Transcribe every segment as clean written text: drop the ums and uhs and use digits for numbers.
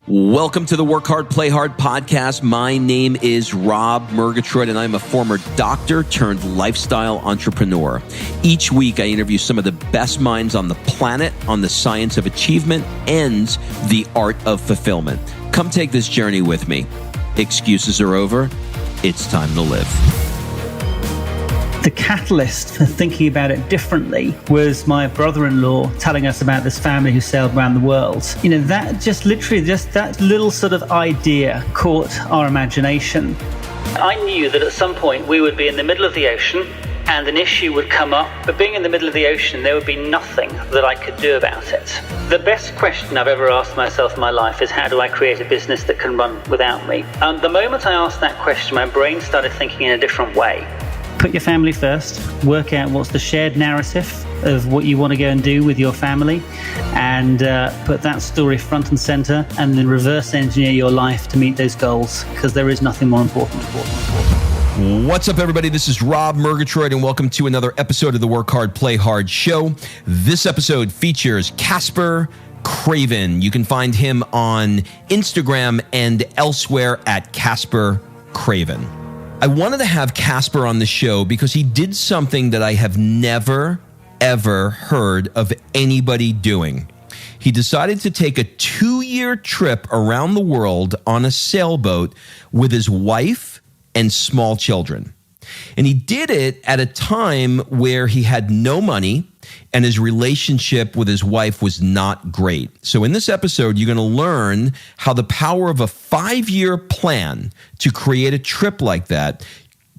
Welcome to the Work Hard, Play Hard podcast. My name is Rob Murgatroyd, and I'm a former doctor turned lifestyle entrepreneur. Each week, I interview some of the best minds on the planet on the science of achievement and the art of fulfillment. Come take this journey with me. Excuses are over. It's time to live. The catalyst for thinking about it differently was my brother-in-law telling us about this family who sailed around the world. You know, that just that little sort of idea caught our imagination. I knew that at some point we would be in the middle of the ocean and an issue would come up, but being in the middle of the ocean, there would be nothing that I could do about it. The best question I've ever asked myself in my life is, how do I create a business that can run without me? And the moment I asked that question, my brain started thinking in a different way. Put your family first, work out what's the shared narrative of what you want to go and do with your family, and put that story front and center, and then reverse engineer your life to meet those goals, because there is nothing more important. What's up, everybody? This is Rob Murgatroyd, and welcome to another episode of the Work Hard, Play Hard show. This episode features Caspar Craven. You can find him on Instagram and elsewhere at Caspar Craven. I wanted to have Caspar on the show because he did something that I have never, ever heard of anybody doing. He decided to take a 2-year trip around the world on a sailboat with his wife and small children. And he did it at a time where he had no money and his relationship with his wife was not great. So in this episode, you're going to learn how the power of a 5-year plan to create a trip like that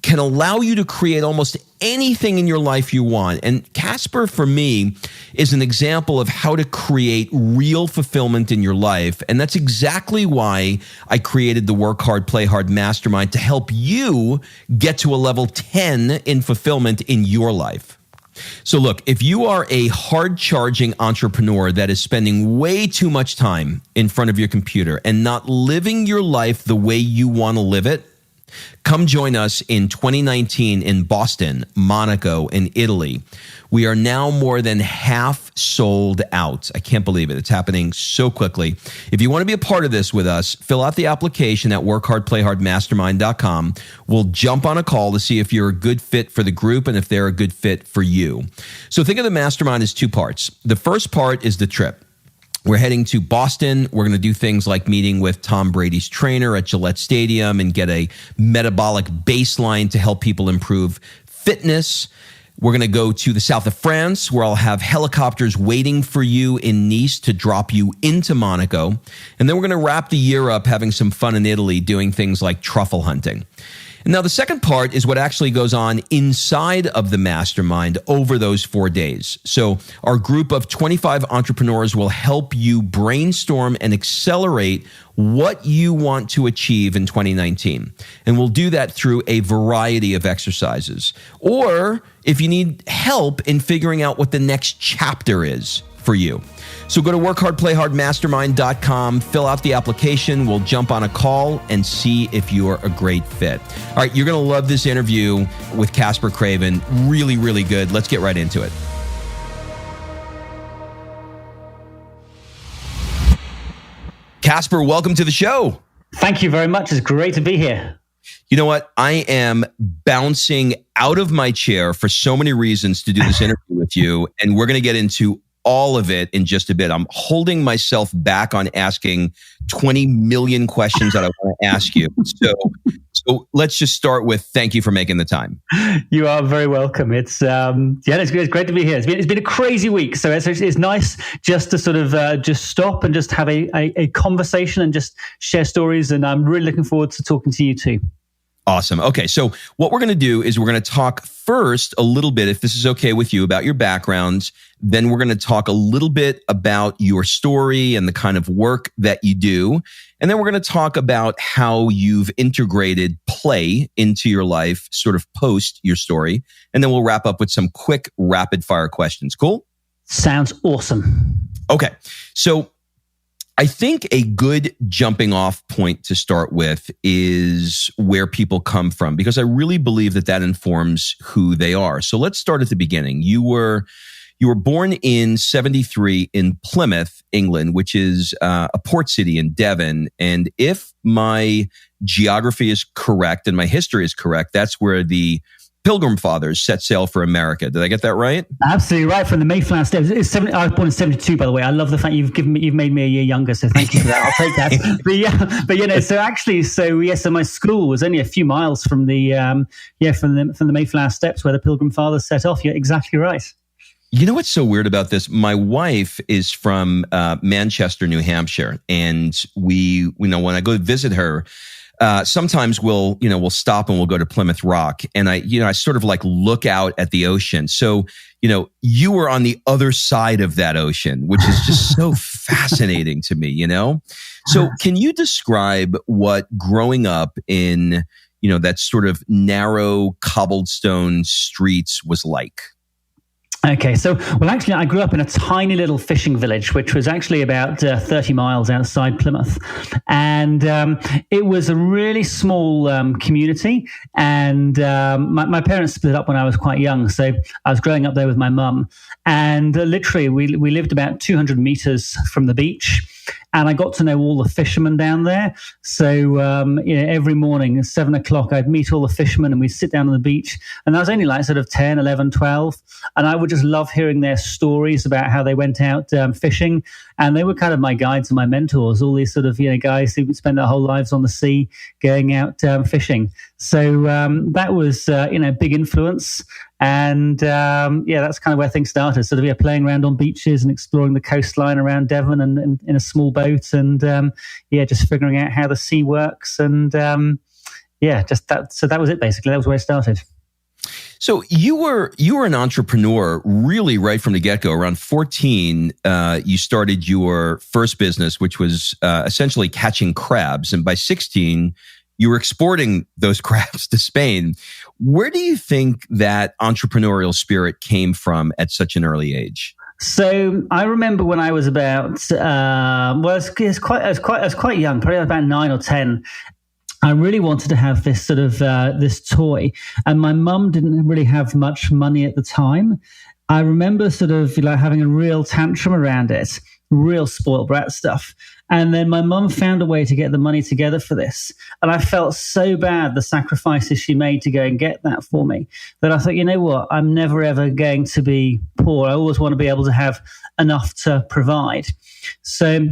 can allow you to create almost anything in your life you want. And Caspar, for me, is an example of how to create real fulfillment in your life. And that's exactly why I created the Work Hard, Play Hard Mastermind, to help you get to a level 10 in fulfillment in your life. So look, if you are a hard-charging entrepreneur that is spending way too much time in front of your computer and not living your life the way you want to live it, come join us in 2019 in Boston, Monaco, and Italy. We are now more than half sold out. I can't believe it. It's happening so quickly. If you want to be a part of this with us, fill out the application at workhardplayhardmastermind.com. We'll jump on a call to see if you're a good fit for the group and if they're a good fit for you. So think of the mastermind as 2 parts. The first part is the trip. We're heading to Boston. We're going to do things like meeting with Tom Brady's trainer at Gillette Stadium and get a metabolic baseline to help people improve fitness. We're going to go to the south of France, where I'll have helicopters waiting for you in Nice to drop you into Monaco. And then we're going to wrap the year up having some fun in Italy, doing things like truffle hunting. And now the second part is what actually goes on inside of the mastermind over those 4 days. So our group of 25 entrepreneurs will help you brainstorm and accelerate what you want to achieve in 2019. And we'll do that through a variety of exercises. Or if you need help in figuring out what the next chapter is for you. So go to workhardplayhardmastermind.com, fill out the application. We'll jump on a call and see if you're a great fit. All right, you're going to love this interview with Caspar Craven. Really, really good. Let's get right into it. Caspar, welcome to the show. Thank you very much. It's great to be here. You know what? I am bouncing out of my chair for so many reasons to do this interview with you, and we're going to get into all of it in just a bit. I'm holding myself back on asking 20 million questions that I want to ask you. So let's just start with thank you for making the time. You are very welcome. It's great to be here. It's been a crazy week, so it's nice just to sort of just stop and just have a conversation and just share stories. And I'm really looking forward to talking to you too. Awesome. Okay, so what we're going to do is we're going to talk first a little bit, if this is okay with you, about your background. Then we're going to talk a little bit about your story and the kind of work that you do. And then we're going to talk about how you've integrated play into your life, sort of post your story. And then we'll wrap up with some quick rapid fire questions. Cool? Sounds awesome. Okay, so I think a good jumping off point to start with is where people come from, because I really believe that informs who they are. So let's start at the beginning. You were You were born in 73 in Plymouth, England, which is a port city in Devon. And if my geography is correct and my history is correct, that's where the Pilgrim Fathers set sail for America. Did I get that right? Absolutely right. From the Mayflower steps. I was born in 72, by the way. I love the fact you've made me a year younger, so thank you for that. I'll take that. So my school was only a few miles from the Mayflower steps where the Pilgrim Fathers set off. You're exactly right. You know what's so weird about this? My wife is from Manchester, New Hampshire, and we when I go visit her, sometimes we'll stop and we'll go to Plymouth Rock, and I sort of like look out at the ocean. So, you were on the other side of that ocean, which is just so fascinating to me, So can you describe what growing up in, that sort of narrow cobblestone streets was like? Okay, actually, I grew up in a tiny little fishing village, which was actually about 30 miles outside Plymouth. And it was a really small community. And my parents split up when I was quite young. So I was growing up there with my mum. And literally, we lived about 200 meters from the beach. And I got to know all the fishermen down there. So, every morning at 7 o'clock, I'd meet all the fishermen and we'd sit down on the beach. And I was only like sort of 10, 11, 12. And I would just love hearing their stories about how they went out fishing. And they were kind of my guides and my mentors, all these sort of, guys who would spend their whole lives on the sea going out fishing. So that was, big influence. And that's kind of where things started. Sort of playing around on beaches and exploring the coastline around Devon and in a small boat, and just figuring out how the sea works. And just that. So that was it basically. That was where it started. So you were an entrepreneur really right from the get-go. Around 14, you started your first business, which was essentially catching crabs, and by 16. You were exporting those crabs to Spain. Where do you think that entrepreneurial spirit came from at such an early age? So I remember when I was about, I was quite young, probably about 9 or 10. I really wanted to have this sort of this toy, and my mum didn't really have much money at the time. I remember sort of having a real tantrum around it, real spoiled brat stuff. And then my mum found a way to get the money together for this. And I felt so bad, the sacrifices she made to go and get that for me, that I thought, you know what, I'm never ever going to be poor. I always want to be able to have enough to provide. So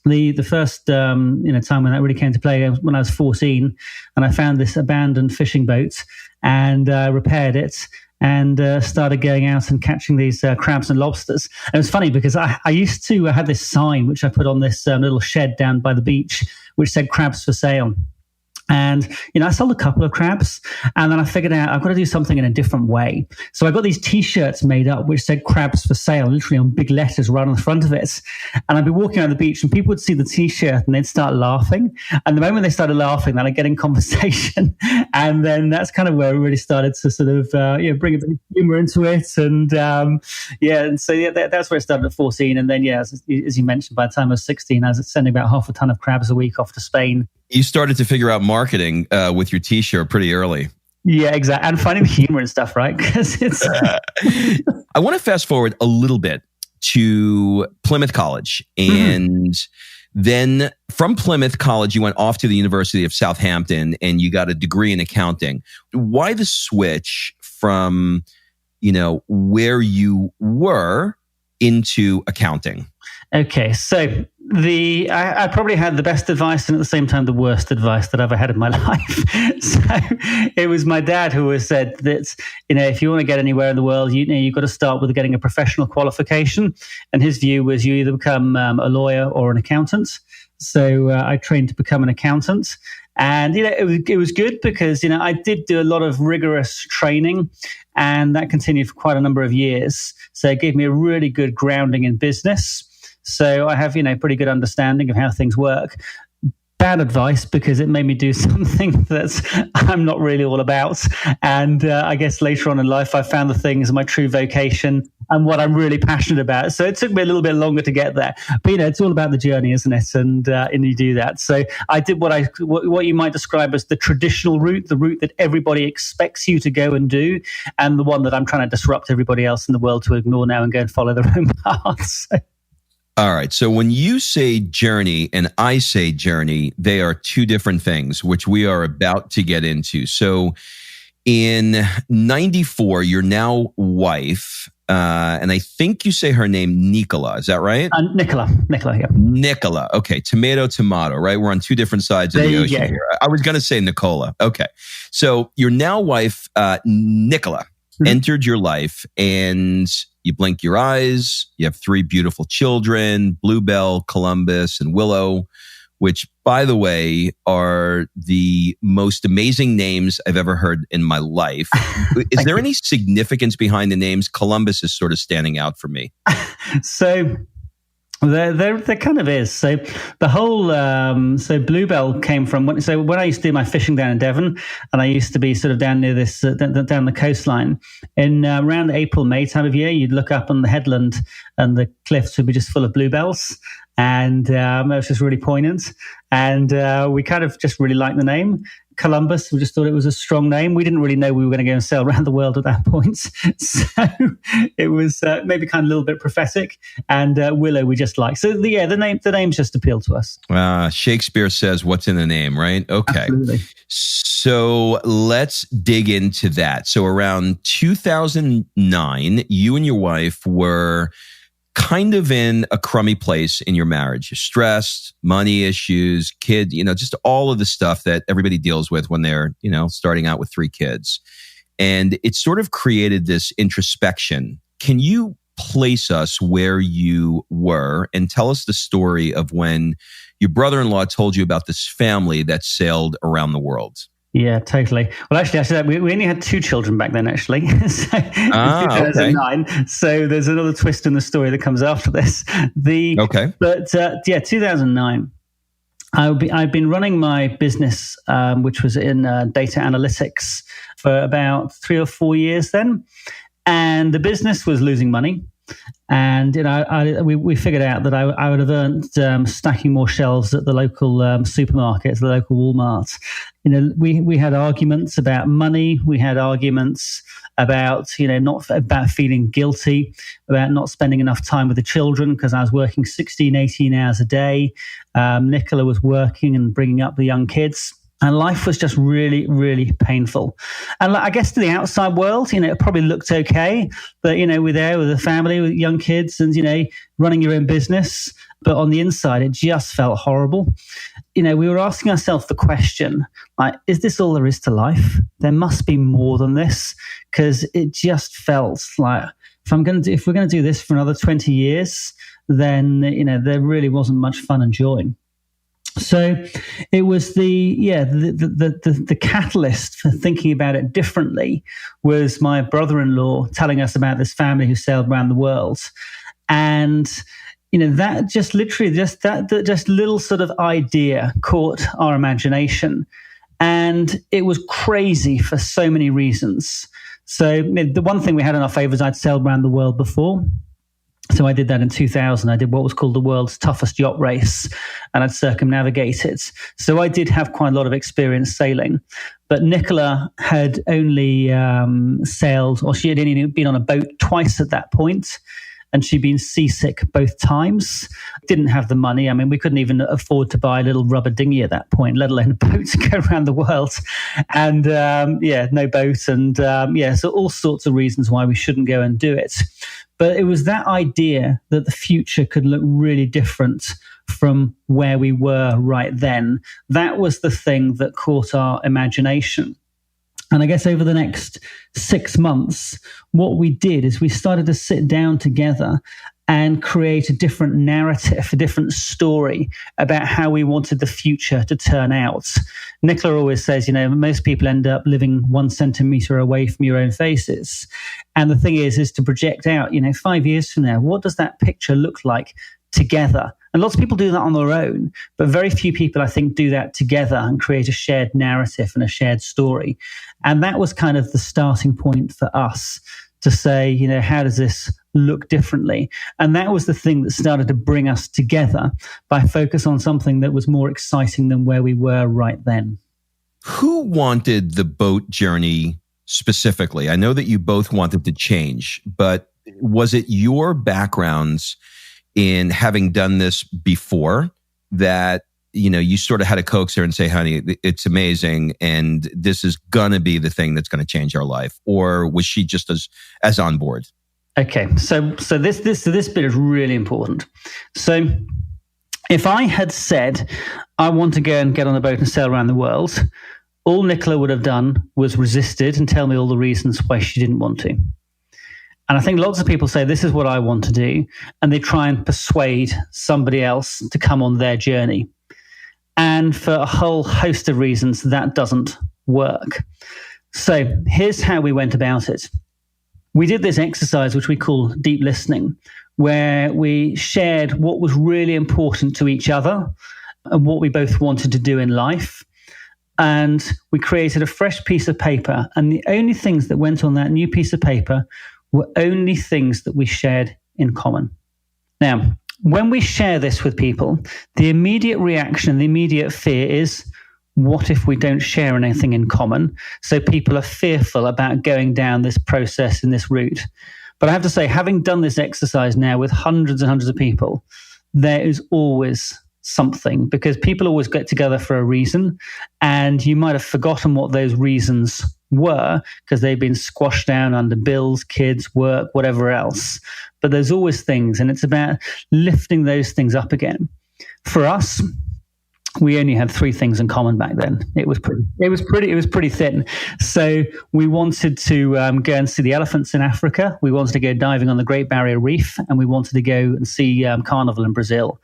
the first time when that really came to play was when I was 14, and I found this abandoned fishing boat and repaired it. And started going out and catching these crabs and lobsters. And it was funny because I used to have this sign which I put on this little shed down by the beach, which said crabs for sale. And, I sold a couple of crabs, and then I figured out I've got to do something in a different way. So I got these T-shirts made up which said crabs for sale, literally on big letters right on the front of it. And I'd be walking around the beach and people would see the T-shirt and they'd start laughing. And the moment they started laughing, then I'd get in conversation. And then that's kind of where we really started to sort of, bring a bit of humor into it. And that's where it started at 14. And then, as you mentioned, by the time I was 16, I was sending about half a ton of crabs a week off to Spain. You started to figure out marketing with your T-shirt pretty early. Yeah, exactly. And finding the humor and stuff, right? Because it's. I want to fast forward a little bit to Plymouth College. And then from Plymouth College, you went off to the University of Southampton and you got a degree in accounting. Why the switch from, where you were into accounting? Okay, so I probably had the best advice and at the same time the worst advice that I've ever had in my life. So it was my dad who always said that, if you want to get anywhere in the world, you've got to start with getting a professional qualification. And his view was you either become a lawyer or an accountant. So I trained to become an accountant. And, it was good because, I did do a lot of rigorous training, and that continued for quite a number of years. So it gave me a really good grounding in business. So I have, pretty good understanding of how things work. Bad advice because it made me do something that I'm not really all about. And I guess later on in life, I found the things my true vocation. and what I'm really passionate about. So it took me a little bit longer to get there. But, it's all about the journey, isn't it? And you do that. So I did what you might describe as the traditional route, the route that everybody expects you to go and do, and the one that I'm trying to disrupt everybody else in the world to ignore now and go and follow their own paths. All right. So when you say journey and I say journey, they are two different things, which we are about to get into. So in 94, your now wife, and I think you say her name, Nicola. Is that right? Nicola, yeah. Nicola. Okay. Tomato, right? We're on two different sides of the ocean here. I was going to say Nicola. Okay. So your now wife, Nicola, entered your life, and you blink your eyes. You have 3 beautiful children, Bluebell, Columbus, and Willow, which, by the way, are the most amazing names I've ever heard in my life. Is there any significance behind the names? Columbus is sort of standing out for me. So there kind of is. So the whole, so Bluebell came from, when I used to do my fishing down in Devon, and I used to be sort of down near this, down the coastline, in around April, May time of year, you'd look up on the headland and the cliffs would be just full of bluebells. And it was just really poignant. And we kind of just really liked the name. Columbus, we just thought it was a strong name. We didn't really know we were going to go and sail around the world at that point. So it was maybe kind of a little bit prophetic. And Willow we just liked. So the names just appealed to us. Shakespeare says what's in the name, right? Okay. Absolutely. So let's dig into that. So around 2009, you and your wife were kind of in a crummy place in your marriage. You're stressed, money issues, kid, just all of the stuff that everybody deals with when they're, starting out with 3 kids. And it sort of created this introspection. Can you place us where you were and tell us the story of when your brother-in-law told you about this family that sailed around the world? Yeah, totally. Well, actually, we only had 2 children back then, actually. So 2009. Okay. So there's another twist in the story that comes after this. 2009. I've been running my business, which was in data analytics, for about 3 or 4 years then, and the business was losing money. And we figured out that I would have earned stacking more shelves at the local supermarkets, the local Walmart. We had arguments about money. We had arguments about not about feeling guilty, about not spending enough time with the children because I was working 16, 18 hours a day. Nicola was working and bringing up the young kids. And life was just really, really painful. And I guess to the outside world, it probably looked okay. But, we're there with a family, with young kids and, running your own business. But on the inside, it just felt horrible. We were asking ourselves the question, is this all there is to life? There must be more than this. Because it just felt like if we're going to do this for another 20 years, then, there really wasn't much fun and joy. So it was the catalyst for thinking about it differently was my brother-in-law telling us about this family who sailed around the world. And, that just literally that little sort of idea caught our imagination. And it was crazy for so many reasons. So the one thing we had in our favor is I'd sailed around the world before. So I did that in 2000. I did what was called the world's toughest yacht race, and I'd circumnavigated. So I did have quite a lot of experience sailing. But Nicola had only sailed, or she had only been on a boat twice at that point, and she'd been seasick both times. Didn't have the money. I mean, we couldn't even afford to buy a little rubber dinghy at that point, let alone a boat to go around the world. And no boat. And so all sorts of reasons why we shouldn't go and do it. But it was that idea that the future could look really different from where we were right then. That was the thing that caught our imagination. And I guess over the next 6 months, what we did is we started to sit down together and create a different narrative, a different story about how we wanted the future to turn out. Nicola always says, most people end up living 1 centimeter away from your own faces. And the thing is to project out, 5 years from now, what does that picture look like together? And lots of people do that on their own, but very few people, I think, do that together and create a shared narrative and a shared story. And that was kind of the starting point for us to say, how does this look differently? And that was the thing that started to bring us together by focus on something that was more exciting than where we were right then. Who wanted the boat journey specifically? I know that you both wanted to change, but was it your backgrounds in having done this before that, you sort of had to coax her and say, honey, it's amazing, and this is going to be the thing that's going to change our life? Or was she just as on board? Okay, so this bit is really important. So if I had said, I want to go and get on a boat and sail around the world, all Nicola would have done was resisted and tell me all the reasons why she didn't want to. And I think lots of people say, this is what I want to do, and they try and persuade somebody else to come on their journey. And for a whole host of reasons, that doesn't work. So here's how we went about it. We did this exercise, which we call deep listening, where we shared what was really important to each other and what we both wanted to do in life. And we created a fresh piece of paper. And the only things that went on that new piece of paper were only things that we shared in common. Now, when we share this with people, the immediate reaction, the immediate fear is, what if we don't share anything in common? So people are fearful about going down this process and this route. But I have to say, having done this exercise now with hundreds and hundreds of people, there is always something, because people always get together for a reason, and you might have forgotten what those reasons were because they've been squashed down under bills, kids, work, whatever else. But there's always things, and it's about lifting those things up again. For us, we only had 3 things in common back then. It was pretty thin. So we wanted to go and see the elephants in Africa. We wanted to go diving on the Great Barrier Reef, and we wanted to go and see Carnival in Brazil.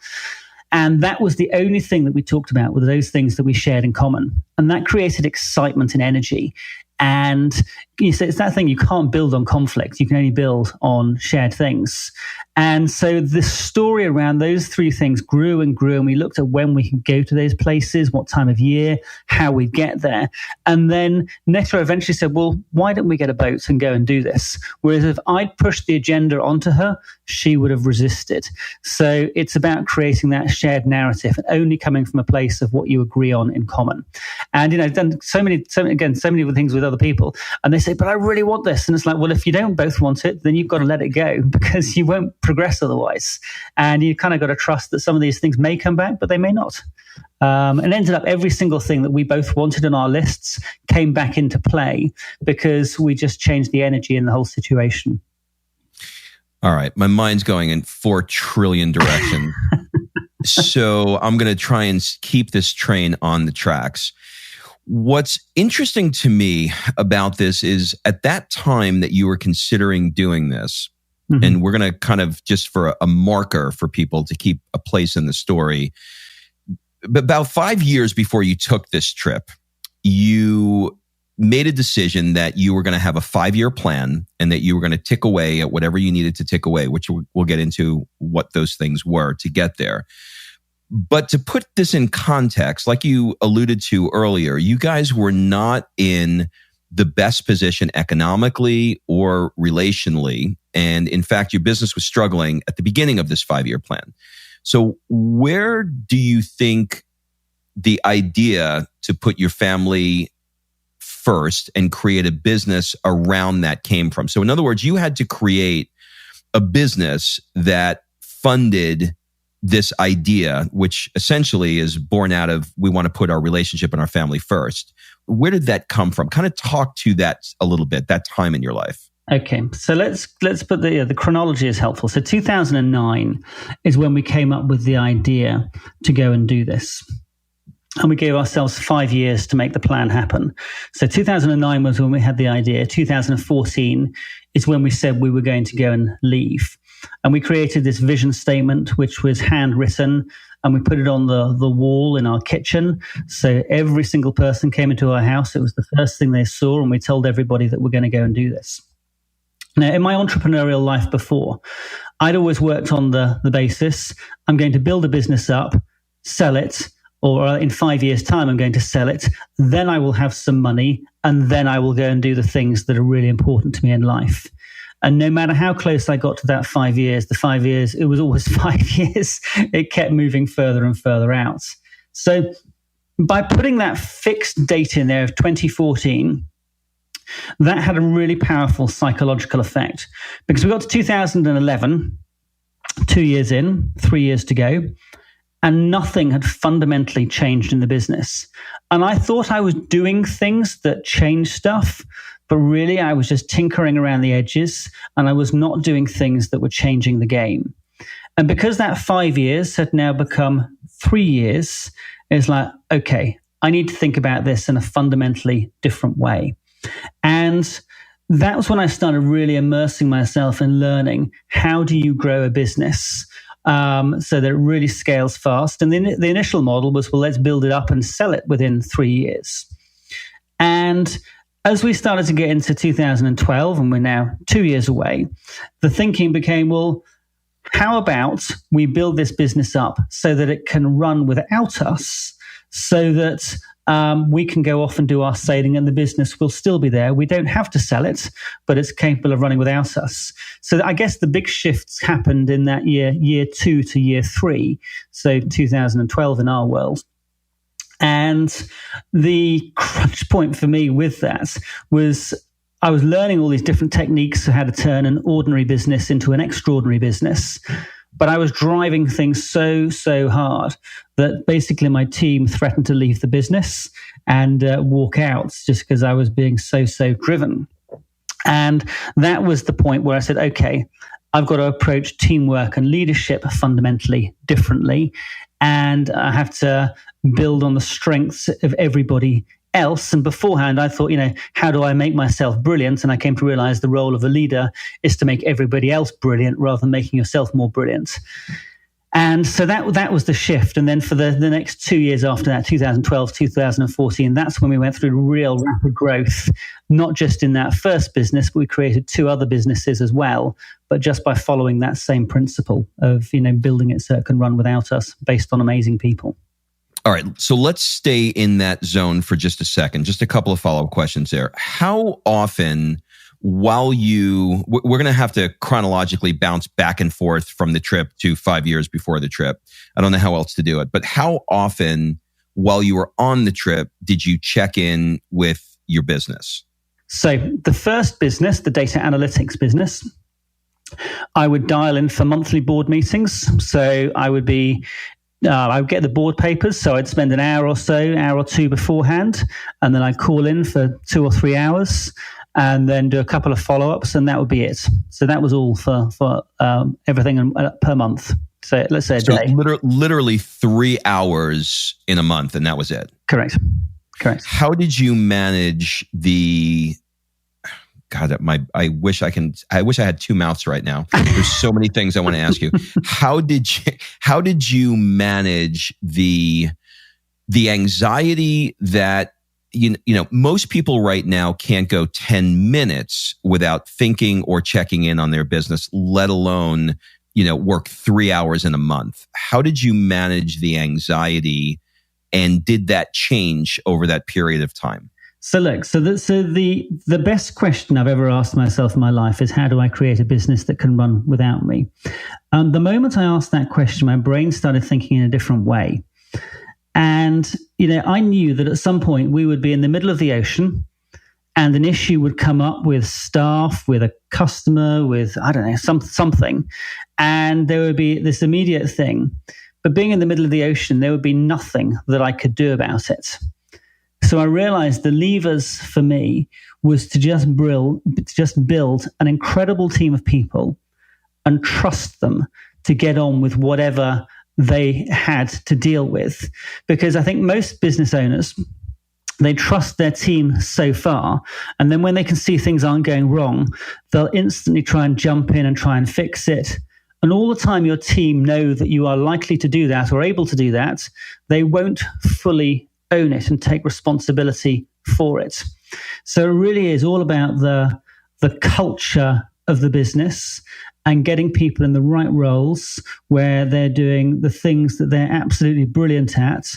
And that was the only thing that we talked about, were those things that we shared in common. And that created excitement and energy. And it's that thing, you can't build on conflict. You can only build on shared things. And so the story around those 3 things grew and grew. And we looked at when we could go to those places, what time of year, how we'd get there. And then Netta eventually said, well, why don't we get a boat and go and do this? Whereas if I'd pushed the agenda onto her, she would have resisted. So it's about creating that shared narrative and only coming from a place of what you agree on in common. And, I've done so many other things with other people, and they say, but I really want this. And it's like, well, if you don't both want it, then you've got to let it go, because you won't progress otherwise. And you kind of got to trust that some of these things may come back, but they may not. And ended up every single thing that we both wanted on our lists came back into play because we just changed the energy in the whole situation. All right. My mind's going in 4 trillion directions. So I'm going to try and keep this train on the tracks. What's interesting to me about this is at that time that you were considering doing this, mm-hmm. and we're going to kind of just for a marker for people to keep a place in the story. But about 5 years before you took this trip, you made a decision that you were going to have a 5-year plan and that you were going to tick away at whatever you needed to tick away, which we'll get into what those things were to get there. But to put this in context, like you alluded to earlier, you guys were not in the best position economically or relationally. And in fact, your business was struggling at the beginning of this 5-year plan. So where do you think the idea to put your family first and create a business around that came from? So in other words, you had to create a business that funded this idea, which essentially is born out of, we want to put our relationship and our family first. Where did that come from? Kind of talk to that a little bit, that time in your life. Okay, so let's put the chronology is helpful. So 2009 is when we came up with the idea to go and do this. And we gave ourselves 5 years to make the plan happen. So 2009 was when we had the idea. 2014 is when we said we were going to go and leave. And we created this vision statement, which was handwritten, and we put it on the wall in our kitchen. So every single person came into our house. It was the first thing they saw, and we told everybody that we're going to go and do this. Now, in my entrepreneurial life before, I'd always worked on the basis, I'm going to build a business up, sell it, or in 5 years' time, I'm going to sell it. Then I will have some money, and then I will go and do the things that are really important to me in life. And no matter how close I got to that 5 years, it was always 5 years. It kept moving further and further out. So by putting that fixed date in there of 2014, that had a really powerful psychological effect, because we got to 2011, 2 years in, 3 years to go, and nothing had fundamentally changed in the business. And I thought I was doing things that changed stuff, but really I was just tinkering around the edges, and I was not doing things that were changing the game. And because that 5 years had now become 3 years, it's like, okay, I need to think about this in a fundamentally different way. And that was when I started really immersing myself in learning, how do you grow a business so that it really scales fast? And the initial model was, well, let's build it up and sell it within 3 years. And as we started to get into 2012, and we're now 2 years away, the thinking became, well, how about we build this business up so that it can run without us, so that we can go off and do our sailing and the business will still be there. We don't have to sell it, but it's capable of running without us. So I guess the big shifts happened in that year 2 to year 3, so 2012 in our world. And the crunch point for me with that was I was learning all these different techniques of how to turn an ordinary business into an extraordinary business. But I was driving things so hard that basically my team threatened to leave the business and walk out just because I was being so driven. And that was the point where I said, okay, I've got to approach teamwork and leadership fundamentally differently. And I have to build on the strengths of everybody else. And beforehand, I thought, how do I make myself brilliant? And I came to realize the role of a leader is to make everybody else brilliant rather than making yourself more brilliant. And so that was the shift. And then for the next 2 years after that, 2012, 2014, that's when we went through real rapid growth, not just in that first business, but we created 2 other businesses as well, but just by following that same principle of, building it so it can run without us based on amazing people. All right, so let's stay in that zone for just a second. Just a couple of follow-up questions there. How often, we're going to have to chronologically bounce back and forth from the trip to 5 years before the trip. I don't know how else to do it, but how often while you were on the trip did you check in with your business? So the first business, the data analytics business, I would dial in for monthly board meetings. So I would get the board papers, so I'd spend an hour or 2 beforehand, and then I'd call in for 2 or 3 hours, and then do a couple of follow-ups, and that would be it. So that was all for everything per month. So let's say a day. Literally 3 hours in a month, and that was it. Correct. How did you manage the? God, I wish I had 2 mouths right now. There's so many things I want to ask you. How did you manage the anxiety that most people right now can't go 10 minutes without thinking or checking in on their business, let alone work 3 hours in a month? How did you manage the anxiety, and did that change over that period of time? So look, the best question I've ever asked myself in my life is, how do I create a business that can run without me? The moment I asked that question, my brain started thinking in a different way. And, I knew that at some point we would be in the middle of the ocean and an issue would come up with staff, with a customer, with, I don't know, something. And there would be this immediate thing. But being in the middle of the ocean, there would be nothing that I could do about it. So I realized the levers for me was to just build an incredible team of people and trust them to get on with whatever they had to deal with. Because I think most business owners, they trust their team so far, and then when they can see things aren't going wrong, they'll instantly try and jump in and try and fix it. And all the time your team know that you are likely to do that or able to do that, they won't fully own it and take responsibility for it. So it really is all about the culture of the business and getting people in the right roles where they're doing the things that they're absolutely brilliant at,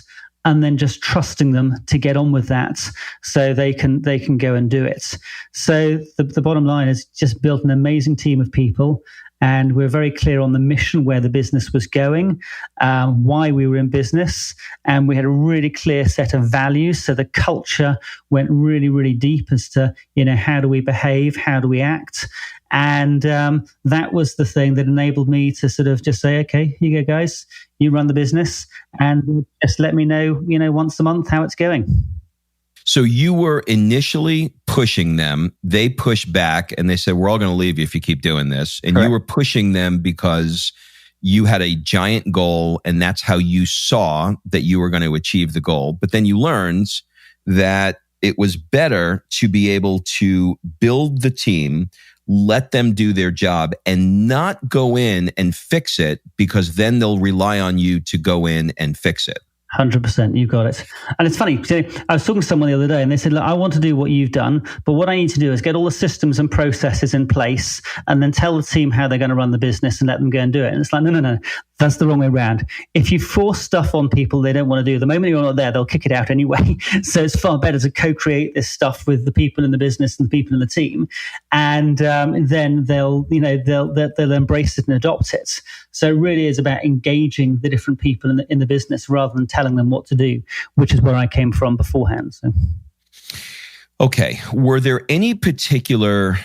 and then just trusting them to get on with that so they can go and do it. So the bottom line is just built an amazing team of people. And we're very clear on the mission, where the business was going, why we were in business. And we had a really clear set of values. So the culture went really, really deep as to, how do we behave? How do we act? And that was the thing that enabled me to sort of just say, okay, here you go, guys, you run the business and just let me know, once a month how it's going. So you were initially pushing them. They pushed back and they said, we're all going to leave you if you keep doing this. And Correct. You were pushing them because you had a giant goal and that's how you saw that you were going to achieve the goal. But then you learned that it was better to be able to build the team, let them do their job and not go in and fix it, because then they'll rely on you to go in and fix it. 100%, you got it. And it's funny, I was talking to someone the other day and they said, look, I want to do what you've done, but what I need to do is get all the systems and processes in place and then tell the team how they're going to run the business and let them go and do it. And it's like, no. That's the wrong way around. If you force stuff on people they don't want to do, the moment you're not there, they'll kick it out anyway. So it's far better to co-create this stuff with the people in the business and the people in the team, and then they'll embrace it and adopt it. So it really is about engaging the different people in the business rather than telling them what to do, which is where I came from beforehand. So. Okay, were there any particular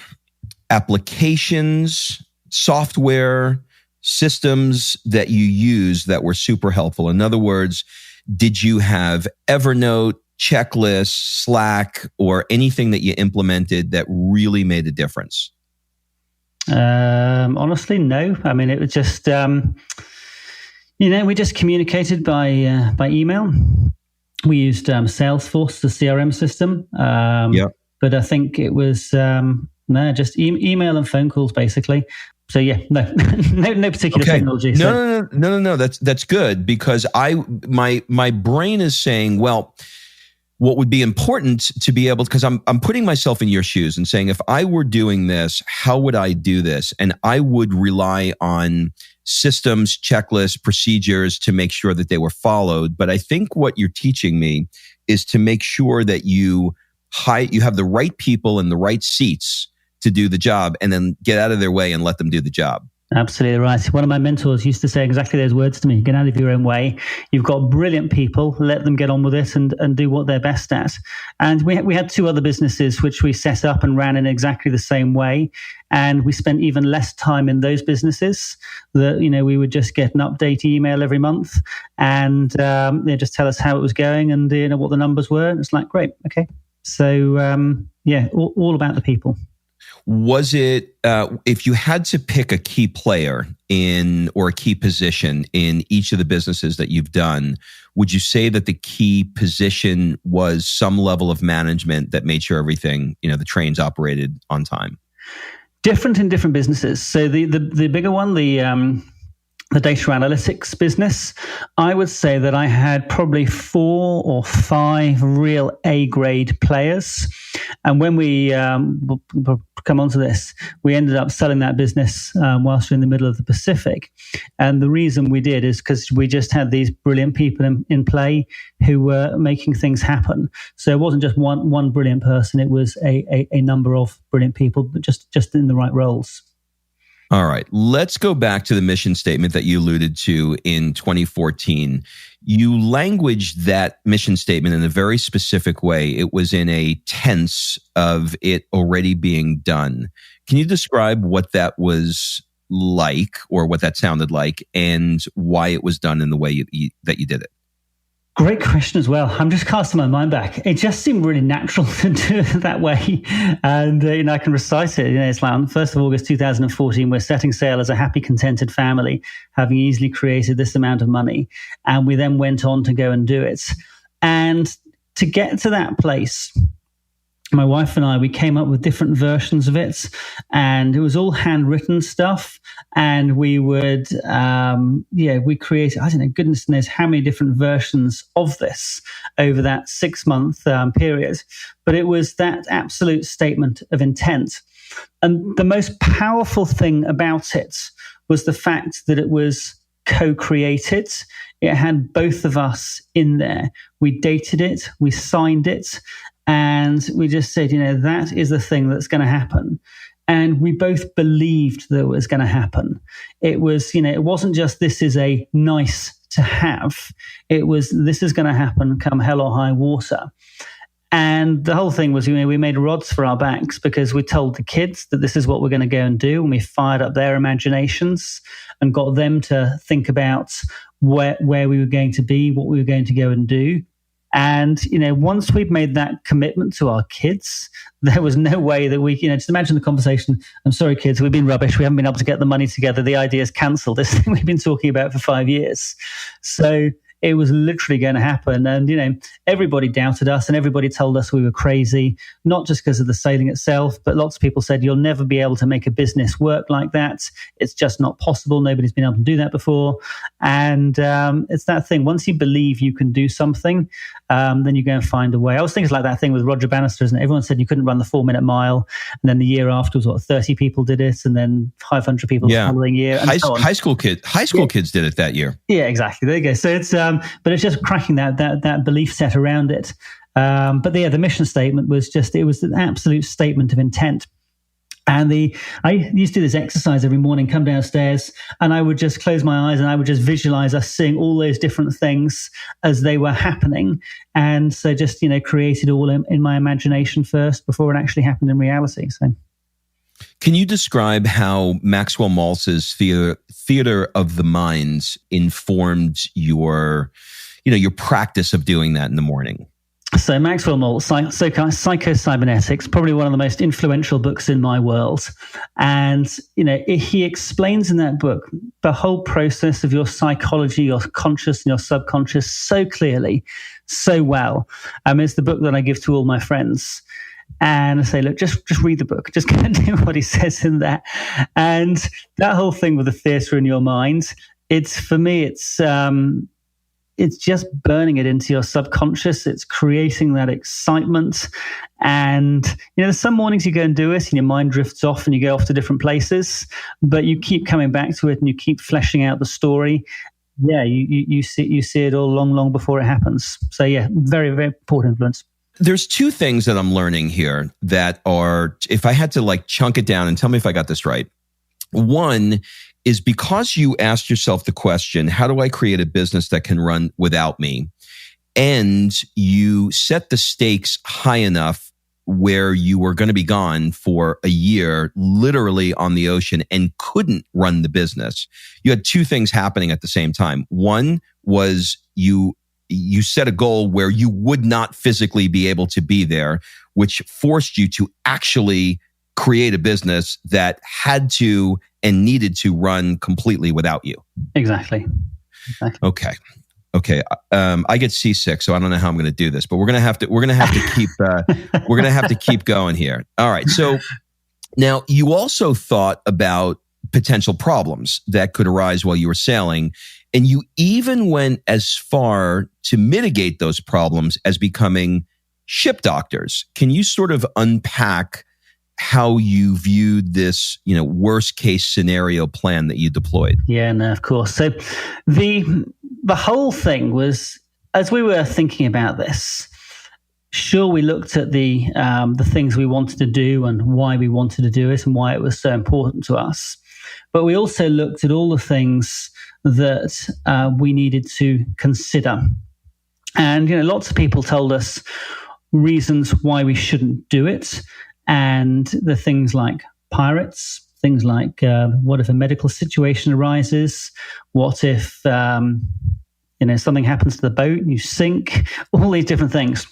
applications, software, systems that you use that were super helpful? In other words, did you have Evernote, checklists, Slack, or anything that you implemented that really made a difference? Honestly, no. I mean, it was just, we just communicated by email. We used Salesforce, the CRM system. But I think it was just email and phone calls, basically. So no particular technology. So. No. That's good, because my brain is saying, well, what would be important to be able, because I'm putting myself in your shoes and saying, if I were doing this, how would I do this? And I would rely on systems, checklists, procedures to make sure that they were followed. But I think what you're teaching me is to make sure that you have the right people in the right seats to do the job, and then get out of their way and let them do the job. Absolutely right. One of my mentors used to say exactly those words to me: get out of your own way. You've got brilliant people, let them get on with it and do what they're best at. And we had two other businesses which we set up and ran in exactly the same way. And we spent even less time in those businesses. We would just get an update email every month and they just tell us how it was going and what the numbers were. And it's like, great, okay. So all about the people. Was it, if you had to pick a key player or a key position in each of the businesses that you've done, would you say that the key position was some level of management that made sure everything, the trains operated on time? Different in different businesses. So the bigger one, the data analytics business, I would say that I had probably 4 or 5 real A-grade players. And when we we'll come on to this, we ended up selling that business whilst we're in the middle of the Pacific. And the reason we did is because we just had these brilliant people in play who were making things happen. So it wasn't just one brilliant person, it was a number of brilliant people, but just in the right roles. All right, let's go back to the mission statement that you alluded to in 2014. You languaged that mission statement in a very specific way. It was in a tense of it already being done. Can you describe what that was like, or what that sounded like, and why it was done in the way that you did it? Great question as well. I'm just casting my mind back. It just seemed really natural to do it that way. And, I can recite it. It's like on the 1st of August, 2014, we're setting sail as a happy, contented family, having easily created this amount of money. And we then went on to go and do it. And to get to that place, my wife and I, we came up with different versions of it, and it was all handwritten stuff. And we would, we created, I don't know, goodness knows how many different versions of this over that 6-month period. But it was that absolute statement of intent. And the most powerful thing about it was the fact that it was co-created. It had both of us in there. We dated it, we signed it, and we just said, that is the thing that's going to happen. And we both believed that it was going to happen. It was, it wasn't just this is a nice to have. It was this is going to happen come hell or high water. And the whole thing was, we made rods for our backs because we told the kids that this is what we're going to go and do. And we fired up their imaginations and got them to think about where we were going to be, what we were going to go and do. And, once we'd made that commitment to our kids, there was no way that we, just imagine the conversation. I'm sorry, kids, we've been rubbish. We haven't been able to get the money together. The idea is cancelled. This thing we've been talking about for 5 years. So it was literally going to happen. And, everybody doubted us and everybody told us we were crazy, not just because of the sailing itself, but lots of people said, you'll never be able to make a business work like that. It's just not possible. Nobody's been able to do that before. And it's that thing. Once you believe you can do something, then you go and find a way. I was thinking like that thing with Roger Bannister, isn't it? Everyone said you couldn't run the 4-minute mile. And then the year after was 30 people did it. And then 500 people the following year. And high school kids did it that year. Yeah, exactly. There you go. So it's, but it's just cracking that belief set around it. But the mission statement was it was an absolute statement of intent. And I used to do this exercise every morning, come downstairs, and I would just close my eyes and I would just visualize us seeing all those different things as they were happening. And so just, created all in my imagination first before it actually happened in reality. So, can you describe how Maxwell Maltz's theater of the mind informed your practice of doing that in the morning? So Maxwell Maltz, Psycho-Cybernetics, probably one of the most influential books in my world. And, he explains in that book the whole process of your psychology, your conscious and your subconscious so clearly, so well. It's the book that I give to all my friends. And I say, look, just read the book. Just go and do what he says in there. And that whole thing with the theatre in your mind, for me, it's just burning it into your subconscious. It's creating that excitement. And, there's some mornings you go and do it and your mind drifts off and you go off to different places, but you keep coming back to it and you keep fleshing out the story. Yeah, you see it all long before it happens. So yeah, very, very important influence. There's two things that I'm learning here that are, if I had to chunk it down and tell me if I got this right. One is because you asked yourself the question, how do I create a business that can run without me? And you set the stakes high enough where you were going to be gone for a year, literally on the ocean, and couldn't run the business. You had two things happening at the same time. One was you set a goal where you would not physically be able to be there, which forced you to actually create a business that had to and needed to run completely without you. Exactly. Okay. I get seasick, so I don't know how I'm going to do this, but we're going to have to keep going here. All right. So now you also thought about potential problems that could arise while you were sailing, and you even went as far to mitigate those problems as becoming ship doctors. Can you sort of unpack how you viewed this, worst case scenario plan that you deployed? Yeah, no, of course. So the whole thing was, as we were thinking about this, sure, we looked at the things we wanted to do and why we wanted to do it and why it was so important to us. But we also looked at all the things that we needed to consider. And, lots of people told us reasons why we shouldn't do it. And the things like pirates, things like what if a medical situation arises? What if something happens to the boat and you sink? All these different things.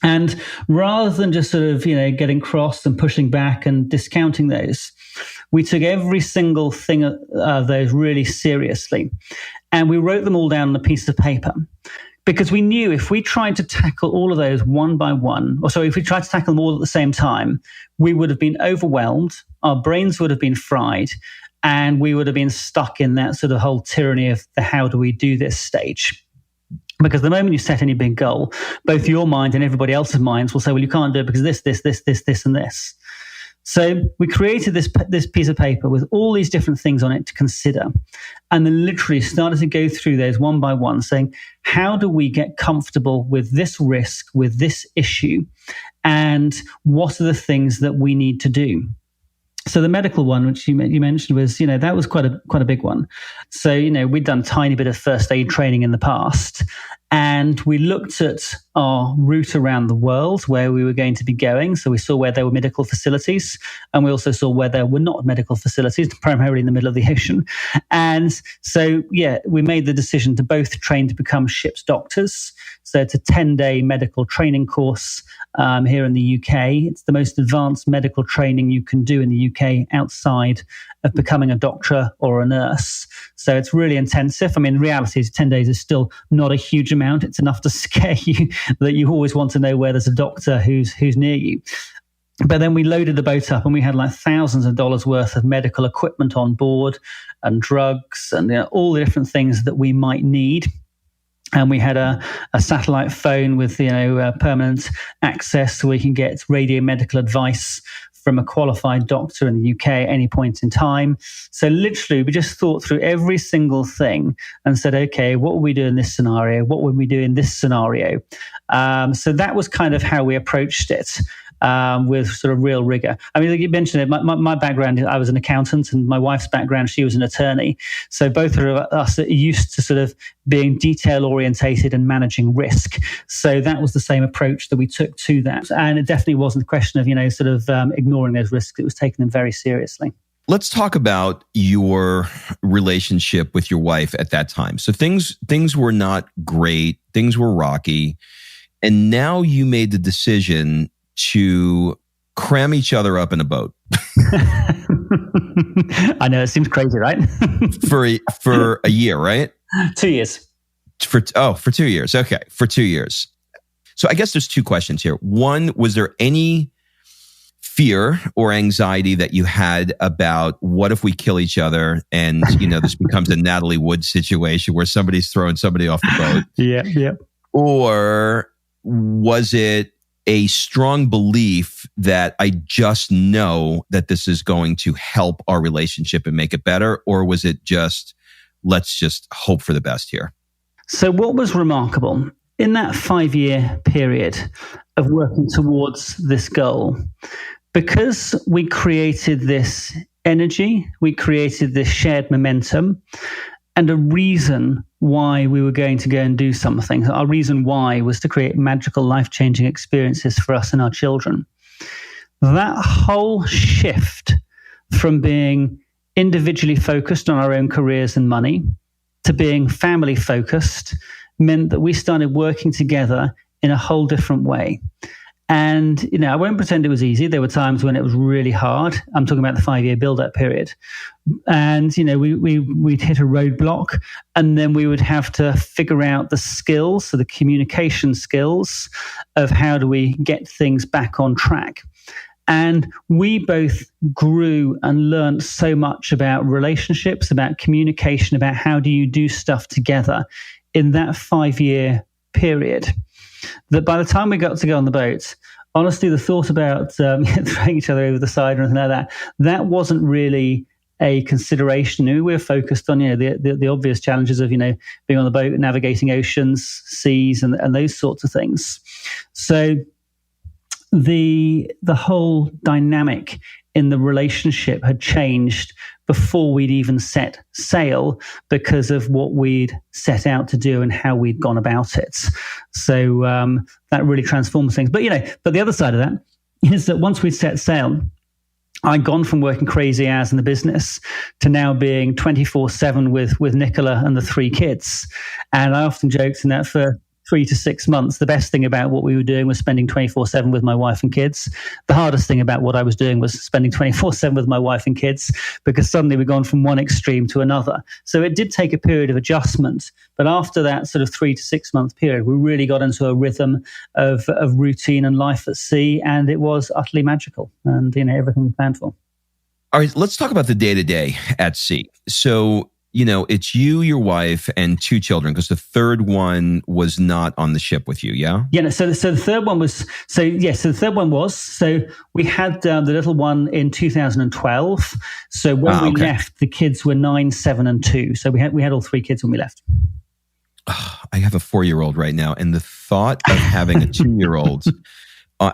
And rather than just sort of getting cross and pushing back and discounting those, we took every single thing of those really seriously, and we wrote them all down on a piece of paper. Because we knew if we tried to tackle all of those one by one, if we tried to tackle them all at the same time, we would have been overwhelmed, our brains would have been fried, and we would have been stuck in that sort of whole tyranny of the how do we do this stage. Because the moment you set any big goal, both your mind and everybody else's minds will say, well, you can't do it because this, and this. So we created this piece of paper with all these different things on it to consider, and then literally started to go through those one by one, saying, how do we get comfortable with this risk, with this issue, and what are the things that we need to do? So the medical one, which you mentioned, was, that was quite a big one. So, we'd done a tiny bit of first aid training in the past, and we looked at our route around the world where we were going to be going. So we saw where there were medical facilities, and we also saw where there were not medical facilities, primarily in the middle of the ocean. And so, we made the decision to both train to become ship's doctors. So it's a 10-day medical training course here in the UK. It's the most advanced medical training you can do in the UK outside of becoming a doctor or a nurse. So it's really intensive. I mean, the reality is 10 days is still not a huge amount. It's enough to scare you that you always want to know where there's a doctor who's near you. But then we loaded the boat up, and we had like thousands of dollars worth of medical equipment on board, and drugs, and all the different things that we might need. And we had a satellite phone with permanent access, so we can get radio medical advice from a qualified doctor in the UK at any point in time. So literally, we just thought through every single thing and said, okay, what would we do in this scenario? What would we do in this scenario? So that was kind of how we approached it. With sort of real rigor. I mean, like you mentioned it, my background, I was an accountant, and my wife's background, she was an attorney. So both of us are used to sort of being detail orientated and managing risk. So that was the same approach that we took to that. And it definitely wasn't a question of, ignoring those risks. It was taking them very seriously. Let's talk about your relationship with your wife at that time. So things were not great. Things were rocky. And now you made the decision to cram each other up in a boat. I know, it seems crazy, right? for a year, right? 2 years. For 2 years. Okay, for 2 years. So I guess there's two questions here. One, was there any fear or anxiety that you had about what if we kill each other and, this becomes a Natalie Wood situation where somebody's throwing somebody off the boat? Yeah. Or was it a strong belief that I just know that this is going to help our relationship and make it better? Or was it just, let's just hope for the best here? So what was remarkable in that 5-year period of working towards this goal, because we created this energy, we created this shared momentum, and a reason why we were going to go and do something. Our reason why was to create magical, life-changing experiences for us and our children. That whole shift from being individually focused on our own careers and money to being family focused meant that we started working together in a whole different way. And, I won't pretend it was easy. There were times when it was really hard. I'm talking about the 5-year build-up period. And, we'd hit a roadblock, and then we would have to figure out the skills, so the communication skills of how do we get things back on track. And we both grew and learned so much about relationships, about communication, about how do you do stuff together in that 5-year period, that by the time we got to go on the boat, honestly, the thought about throwing each other over the side or anything like that wasn't really a consideration. We were focused on, the obvious challenges of, being on the boat, navigating oceans, seas, and those sorts of things. So the whole dynamic in the relationship had changed before we'd even set sail because of what we'd set out to do and how we'd gone about it. So that really transforms things. But, but the other side of that is that once we'd set sail, I'd gone from working crazy hours in the business to now being 24/7 with Nicola and the 3 kids. And I often joked in that for 3 to 6 months, the best thing about what we were doing was spending 24/7 with my wife and kids. The hardest thing about what I was doing was spending 24/7 with my wife and kids, because suddenly we'd gone from one extreme to another. So it did take a period of adjustment. But after that sort of 3 to 6 month period, we really got into a rhythm of routine and life at sea. And it was utterly magical, and everything we planned for. All right, let's talk about the day-to-day at sea. So it's you, your wife, and 2 children, because the third one was not on the ship with you, yeah? Yeah, no, so the third one was, so we had the little one in 2012. So when we left, the kids were 9, 7, and 2. So we had all 3 kids when we left. I have a 4-year-old right now, and the thought of having a 2-year-old,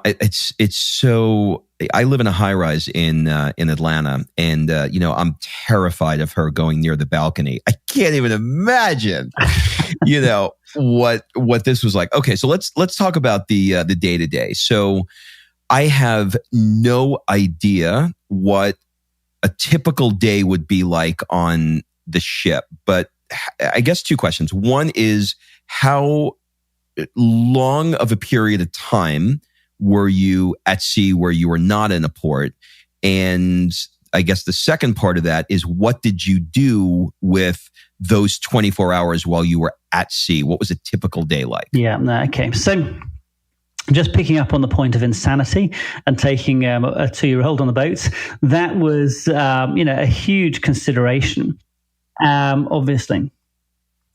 it's so. I live in a high rise in Atlanta, and I'm terrified of her going near the balcony. I can't even imagine, what this was like. Okay, so let's talk about the day to day. So I have no idea what a typical day would be like on the ship, but I guess 2 questions. One is, how long of a period of time were you at sea where you were not in a port? And I guess the second part of that is, what did you do with those 24 hours while you were at sea? What was a typical day like? Yeah, okay. So just picking up on the point of insanity and taking a 2-year-old on the boat, that was, a huge consideration. Obviously.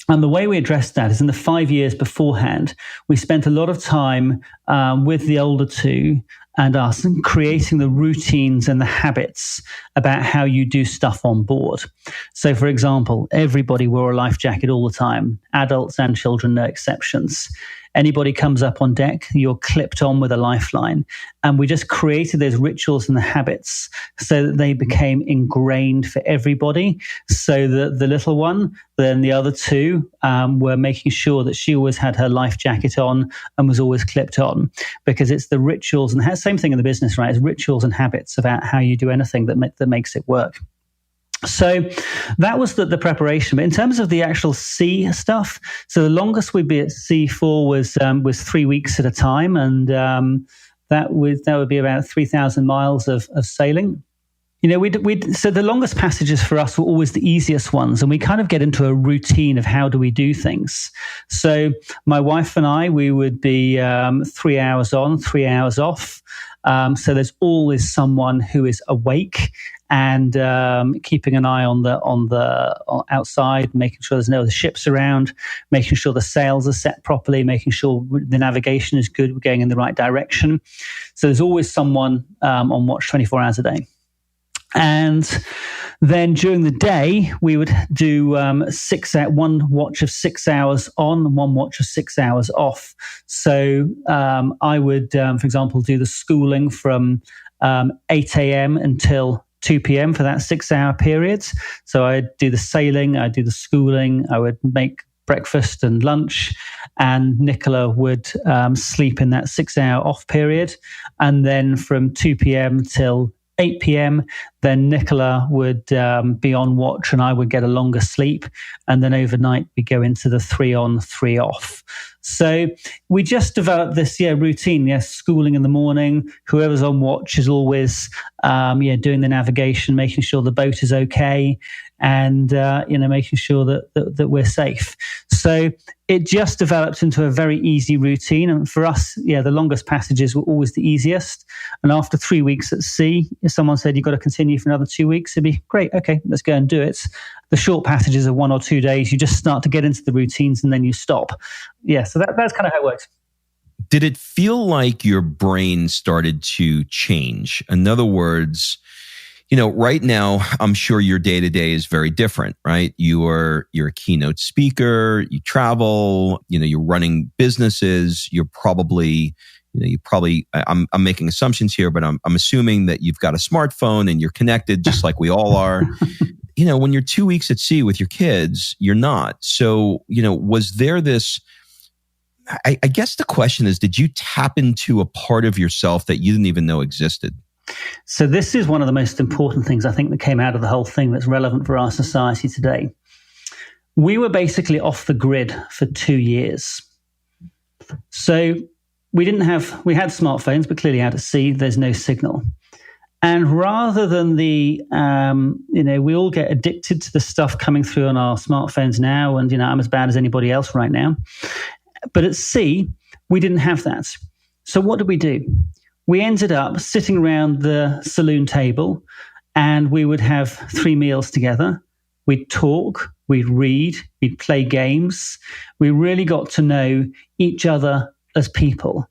And the way we addressed that is, in the 5 years beforehand, we spent a lot of time with the older 2 and us creating the routines and the habits about how you do stuff on board. So, for example, everybody wore a life jacket all the time, adults and children, no exceptions. Anybody comes up on deck, you're clipped on with a lifeline. And we just created those rituals and the habits so that they became ingrained for everybody. So that the little one, then the other 2 were making sure that she always had her life jacket on and was always clipped on, because it's the rituals, and the same thing in the business, right? It's rituals and habits about how you do anything that makes it work. So that was the preparation. But in terms of the actual sea stuff, so the longest we'd be at sea for was 3 weeks at a time, and that would be about 3,000 miles of sailing. So the longest passages for us were always the easiest ones, and we kind of get into a routine of how do we do things. So my wife and I, we would be 3 hours on, 3 hours off. So there's always someone who is awake and keeping an eye on the outside, making sure there's no other ships around, making sure the sails are set properly, making sure the navigation is good, we're going in the right direction. So there's always someone on watch 24 hours a day. And then during the day, we would do one watch of 6 hours on and one watch of 6 hours off. So I would, for example, do the schooling from 8 a.m. until 2 p.m. for that 6-hour period. So I'd do the sailing, I'd do the schooling, I would make breakfast and lunch, and Nicola would sleep in that 6-hour off period. And then from 2 p.m. till 8 p.m., then Nicola would be on watch and I would get a longer sleep. And then overnight we go into the 3 on, 3 off. So we just developed this routine. Yes, schooling in the morning. Whoever's on watch is always doing the navigation, making sure the boat is okay, and making sure that we're safe. So it just developed into a very easy routine. And for us, the longest passages were always the easiest. And after 3 weeks at sea, if someone said you've got to continue for another 2 weeks, it'd be great. Okay, let's go and do it. The short passages of 1 or 2 days, you just start to get into the routines and then you stop. Yeah, so that's kind of how it works. Did it feel like your brain started to change? In other words, right now, I'm sure your day-to-day is very different, right? You're a keynote speaker, you travel, you're running businesses, you're probably, I'm making assumptions here, but I'm assuming that you've got a smartphone and you're connected just like we all are. When you're 2 weeks at sea with your kids, you're not. So, was there this, I guess the question is, did you tap into a part of yourself that you didn't even know existed? So this is one of the most important things I think that came out of the whole thing that's relevant for our society today. We were basically off the grid for 2 years. So we had smartphones, but clearly out at sea, there's no signal. And rather than we all get addicted to the stuff coming through on our smartphones now, and, I'm as bad as anybody else right now. But at sea, we didn't have that. So what did we do? We ended up sitting around the saloon table and we would have 3 meals together. we'd talk, we'd read, we'd play games. We really got to know each other as people.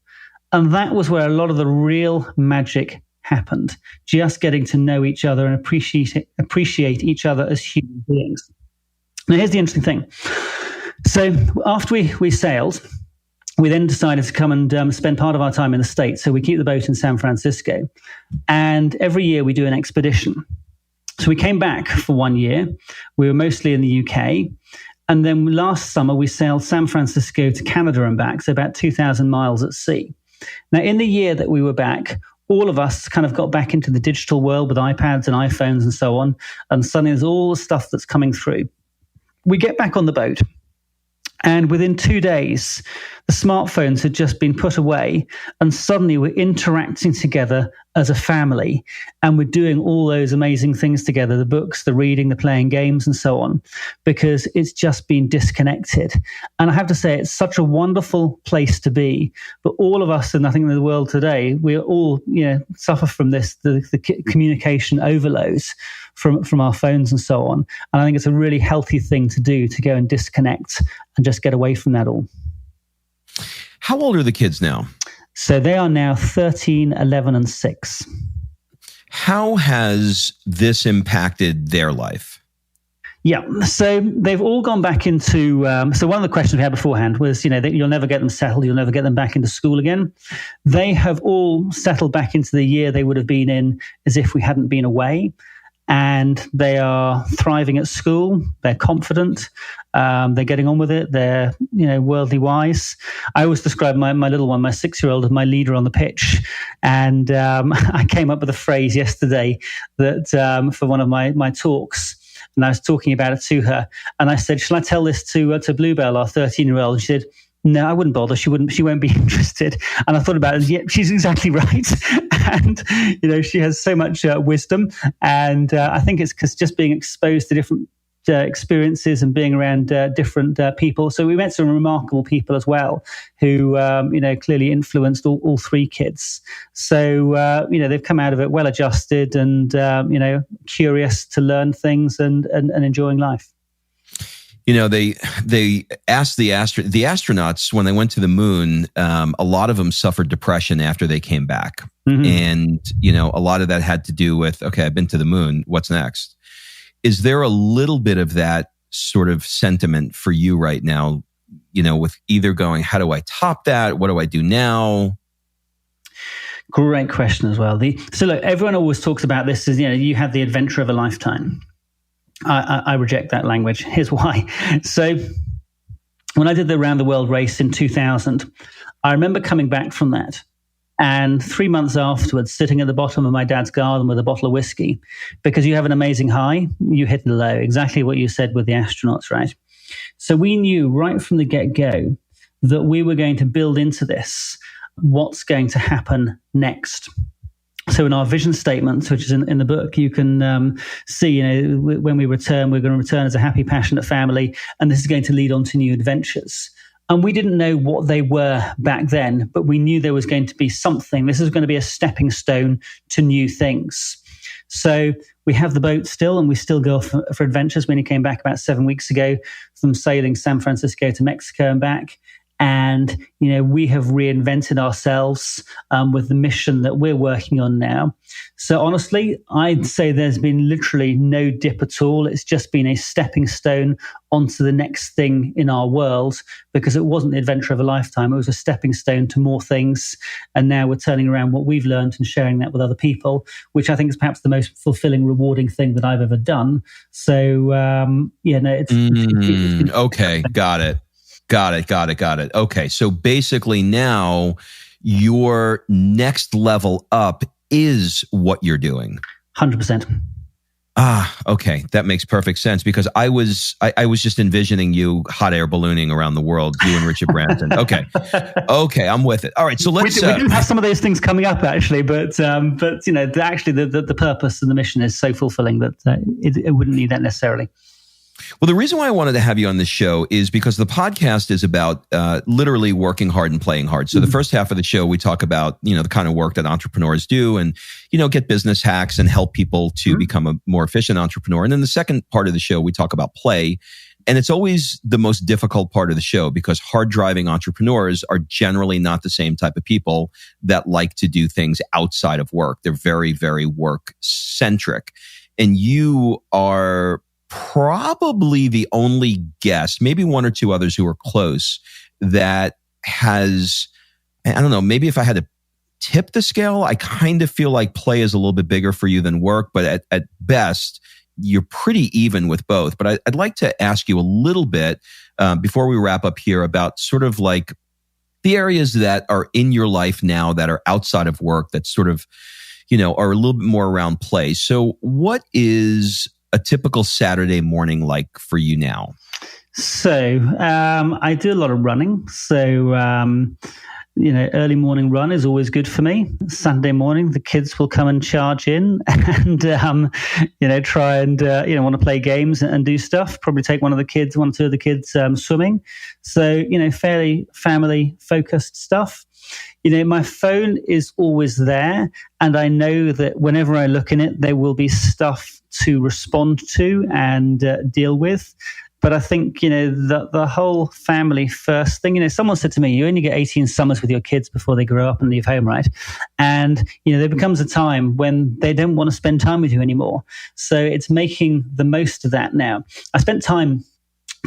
And that was where a lot of the real magic happened, just getting to know each other and appreciate each other as human beings. Now, here's the interesting thing. So after we sailed, we then decided to come and spend part of our time in the States. So we keep the boat in San Francisco. And every year we do an expedition. So we came back for 1 year. We were mostly in the UK. And then last summer, we sailed San Francisco to Canada and back, so about 2,000 miles at sea. Now, in the year that we were back, all of us kind of got back into the digital world with iPads and iPhones and so on. And suddenly there's all the stuff that's coming through. We get back on the boat. And within 2 days, the smartphones had just been put away, and suddenly we're interacting together as a family, and we're doing all those amazing things together, the books, the reading, the playing games, and so on, because it's just been disconnected. And I have to say, it's such a wonderful place to be. But all of us, and I think in the world today, we all suffer from this, the communication overloads from our phones and so on. And I think it's a really healthy thing to do, to go and disconnect and just get away from that all. How old are the kids now? So they are now 13, 11, and 6. How has this impacted their life? Yeah, so they've all gone back into, so one of the questions we had beforehand was, that you'll never get them settled, you'll never get them back into school again. They have all settled back into the year they would have been in as if we hadn't been away. And they are thriving at school. They're confident. They're getting on with it. They're, worldly wise. I always describe my little one, my 6-year-old, as my leader on the pitch. And I came up with a phrase yesterday that for one of my talks, and I was talking about it to her. And I said, "Shall I tell this to Bluebell, our 13-year-old?" And she said, "No, I wouldn't bother. She won't be interested." And I thought about it. Yeah, she's exactly right. And, she has so much wisdom. And I think it's because just being exposed to different experiences and being around different people. So we met some remarkable people as well who, clearly influenced all 3 kids. So, they've come out of it well adjusted and, curious to learn things and enjoying life. They asked the astronauts when they went to the moon, a lot of them suffered depression after they came back. Mm-hmm. And, a lot of that had to do with, okay, I've been to the moon. What's next? Is there a little bit of that sort of sentiment for you right now, with either going, how do I top that? What do I do now? Great question as well. So look, everyone always talks about this as, you have the adventure of a lifetime. I reject that language. Here's why. So when I did the Round the World race in 2000, I remember coming back from that. And 3 months afterwards, sitting at the bottom of my dad's garden with a bottle of whiskey, because you have an amazing high, you hit the low. Exactly what you said with the astronauts, right? So we knew right from the get-go that we were going to build into this what's going to happen next. So in our vision statement, which is in the book, you can see, when we return, we're going to return as a happy, passionate family, and this is going to lead on to new adventures. And we didn't know what they were back then, but we knew there was going to be something. This is going to be a stepping stone to new things. So we have the boat still, and we still go for adventures. We only came back about 7 weeks ago from sailing San Francisco to Mexico and back. And, we have reinvented ourselves with the mission that we're working on now. So honestly, I'd say there's been literally no dip at all. It's just been a stepping stone onto the next thing in our world, because it wasn't the adventure of a lifetime. It was a stepping stone to more things. And now we're turning around what we've learned and sharing that with other people, which I think is perhaps the most fulfilling, rewarding thing that I've ever done. So, it's okay. Got it. Okay. So basically now your next level up is what you're doing. 100%. Okay. That makes perfect sense, because I was just envisioning you hot air ballooning around the world, you and Richard Branson. Okay. I'm with it. All right. So let's. We do have some of those things coming up actually, but actually the purpose and the mission is so fulfilling that it wouldn't need that necessarily. Well, the reason why I wanted to have you on this show is because the podcast is about literally working hard and playing hard. So the first half of the show, we talk about, the kind of work that entrepreneurs do and, get business hacks and help people to become a more efficient entrepreneur. And then the second part of the show, we talk about play. And it's always the most difficult part of the show because hard driving entrepreneurs are generally not the same type of people that like to do things outside of work. They're very, very work centric. And you are probably the only guest, maybe one or two others who are close, that has, I don't know, maybe if I had to tip the scale, I kind of feel like play is a little bit bigger for you than work, but at best, you're pretty even with both. But I'd like to ask you a little bit before we wrap up here about sort of like the areas that are in your life now that are outside of work that sort of, are a little bit more around play. So what is a typical Saturday morning like for you now? So I do a lot of running. So, early morning run is always good for me. Sunday morning, the kids will come and charge in and, try and, want to play games and do stuff. Probably take one or two of the kids swimming. So, fairly family focused stuff. My phone is always there, and I know that whenever I look in it, there will be stuff to respond to and deal with. But I think, the whole family first thing, someone said to me, you only get 18 summers with your kids before they grow up and leave home, right? And, there becomes a time when they don't want to spend time with you anymore. So it's making the most of that now. I spent time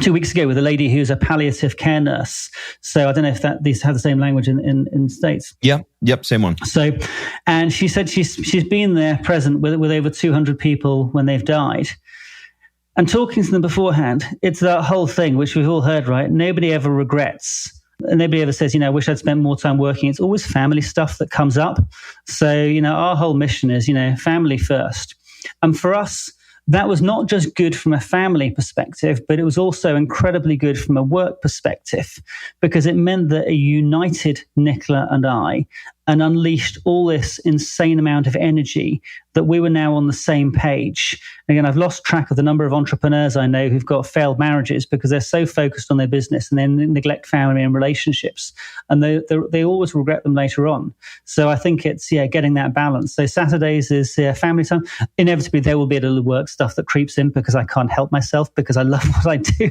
2 weeks ago with a lady who's a palliative care nurse. So I don't know if these have the same language in States. Yeah. Yep. Same one. So, and she said she's been there present with over 200 people when they've died. And talking to them beforehand, it's that whole thing, which we've all heard, right? Nobody ever regrets. And nobody ever says, I wish I'd spent more time working. It's always family stuff that comes up. So, our whole mission is, family first. And for us, that was not just good from a family perspective, but it was also incredibly good from a work perspective, because it meant that a united Nicola and I and unleashed all this insane amount of energy that we were now on the same page. Again, I've lost track of the number of entrepreneurs I know who've got failed marriages because they're so focused on their business and then neglect family and relationships. And they always regret them later on. So I think it's, getting that balance. So Saturdays is family time. Inevitably, there will be a little work stuff that creeps in because I can't help myself because I love what I do.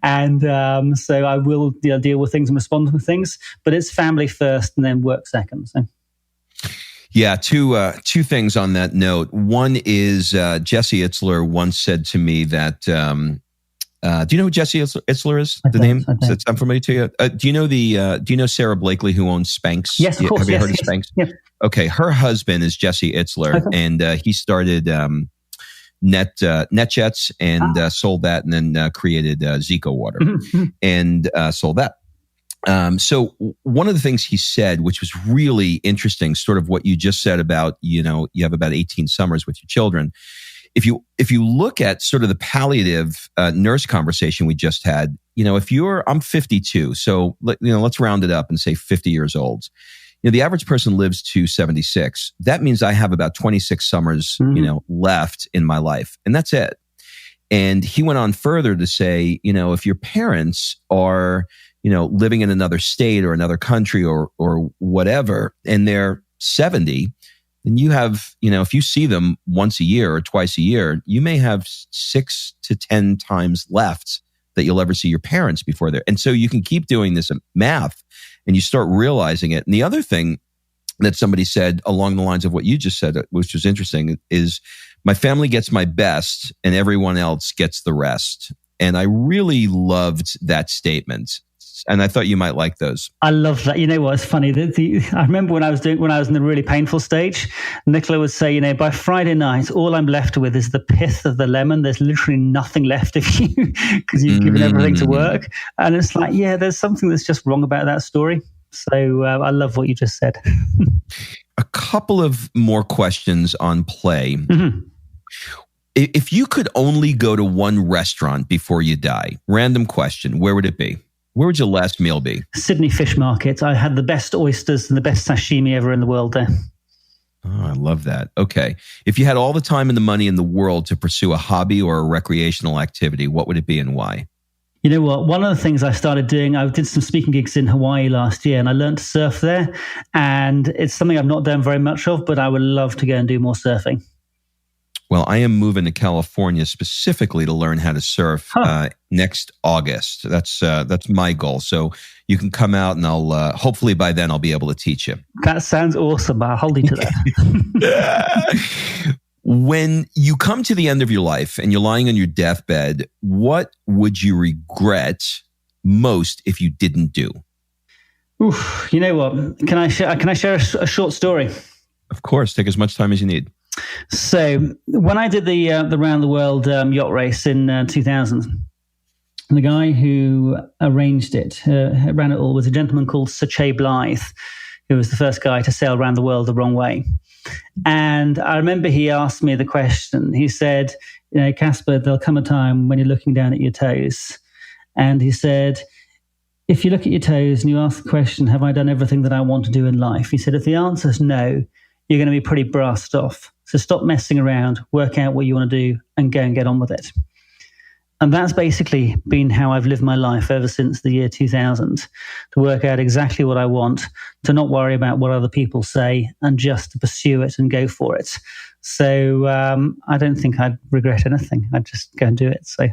And so I will deal with things and respond to things. But it's family first and then work second. So. Yeah, two things on that note. One is Jesse Itzler once said to me that, do you know who Jesse Itzler is? The name? Does that sound familiar to you? Do you know Sarah Blakely who owns Spanx? Yes, of course. Have you heard of Spanx? Yeah. Okay, her husband is Jesse Itzler, and he started NetJets and sold that, and then created Zico Water and sold that. So one of the things he said, which was really interesting, sort of what you just said about, you have about 18 summers with your children. If you look at sort of the palliative nurse conversation we just had, I'm 52, so let's round it up and say 50 years old. The average person lives to 76. That means I have about 26 summers, left in my life, and that's it. And he went on further to say, if your parents are living in another state or another country or whatever, and they're 70, then you have, if you see them once a year or twice a year, you may have 6 to 10 times left that you'll ever see your parents before they're. And so you can keep doing this math and you start realizing it. And the other thing that somebody said along the lines of what you just said, which was interesting, is my family gets my best and everyone else gets the rest. And I really loved that statement. And I thought you might like those. I love that. You know what? It's funny. I remember when I was in the really painful stage, Nicola would say, by Friday night, all I'm left with is the pith of the lemon. There's literally nothing left of you because you've given everything to work. And it's like, there's something that's just wrong about that story. So I love what you just said. A couple of more questions on play. Mm-hmm. If you could only go to one restaurant before you die, random question, where would it be? Where would your last meal be? Sydney Fish Market. I had the best oysters and the best sashimi ever in the world there. Oh, I love that. Okay. If you had all the time and the money in the world to pursue a hobby or a recreational activity, what would it be and why? You know what? One of the things I started doing, I did some speaking gigs in Hawaii last year and I learned to surf there. And it's something I've not done very much of, but I would love to go and do more surfing. Well, I am moving to California specifically to learn how to surf next August. That's my goal. So you can come out and I'll hopefully by then I'll be able to teach you. That sounds awesome. I'll hold you to that. When you come to the end of your life and you're lying on your deathbed, what would you regret most if you didn't do? Oof, you know what? Can I share a short story? Of course. Take as much time as you need. So when I did the round the world yacht race in 2000, the guy who arranged it, ran it all, was a gentleman called Sir Che Blythe, who was the first guy to sail around the world the wrong way. And I remember he asked me the question. He said, you know, Caspar, there'll come a time when you're looking down at your toes. And he said, if you look at your toes and you ask the question, have I done everything that I want to do in life? He said, if the answer is no, you're going to be pretty brassed off. So stop messing around, work out what you want to do, and go and get on with it. And that's basically been how I've lived my life ever since the year 2000, to work out exactly what I want, to not worry about what other people say, and just to pursue it and go for it. So I don't think I'd regret anything. I'd just go and do it. So.